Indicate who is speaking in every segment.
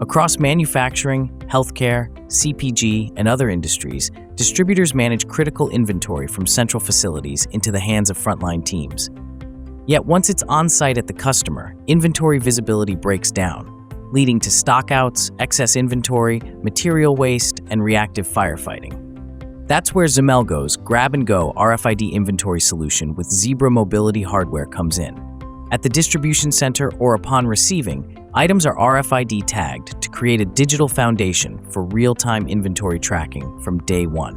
Speaker 1: Across manufacturing, healthcare, CPG, and other industries, distributors manage critical inventory from central facilities into the hands of frontline teams. Yet once it's on-site at the customer, inventory visibility breaks down, leading to stockouts, excess inventory, material waste, and reactive firefighting. That's where Xemelgo's grab-and-go RFID inventory solution with Zebra mobility hardware comes in. At the distribution center or upon receiving, items are RFID tagged to create a digital foundation for real-time inventory tracking from day one.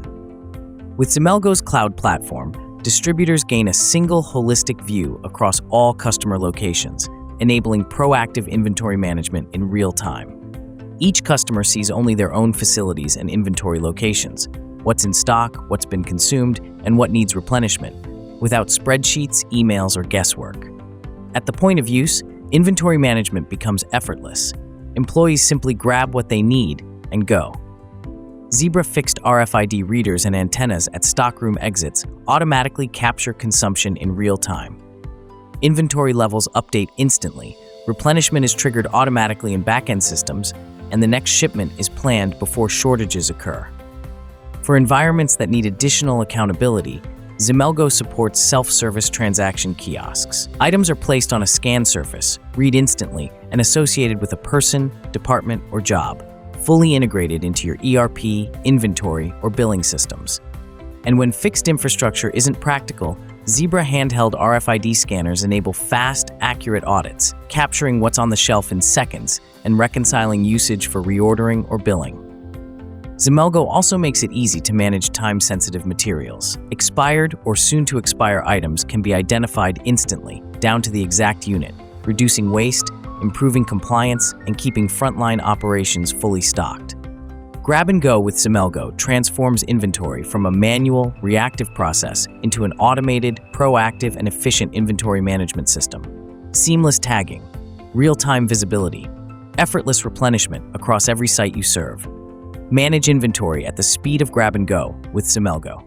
Speaker 1: With Xemelgo's cloud platform, distributors gain a single holistic view across all customer locations, enabling proactive inventory management in real time. Each customer sees only their own facilities and inventory locations, what's in stock, what's been consumed, and what needs replenishment, without spreadsheets, emails, or guesswork. At the point of use, inventory management becomes effortless. Employees simply grab what they need and go. Zebra fixed RFID readers and antennas at stockroom exits automatically capture consumption in real time. Inventory levels update instantly, replenishment is triggered automatically in back-end systems, and the next shipment is planned before shortages occur. For environments that need additional accountability, Xemelgo supports self-service transaction kiosks. Items are placed on a scan surface, read instantly, and associated with a person, department, or job, fully integrated into your ERP, inventory, or billing systems. And when fixed infrastructure isn't practical, Zebra handheld RFID scanners enable fast, accurate audits, capturing what's on the shelf in seconds and reconciling usage for reordering or billing. Xemelgo also makes it easy to manage time-sensitive materials. Expired or soon-to-expire items can be identified instantly, down to the exact unit, reducing waste, improving compliance, and keeping frontline operations fully stocked. Grab and Go with Xemelgo transforms inventory from a manual, reactive process into an automated, proactive, and efficient inventory management system. Seamless tagging, real-time visibility, effortless replenishment across every site you serve. Manage inventory at the speed of Grab and Go with Xemelgo.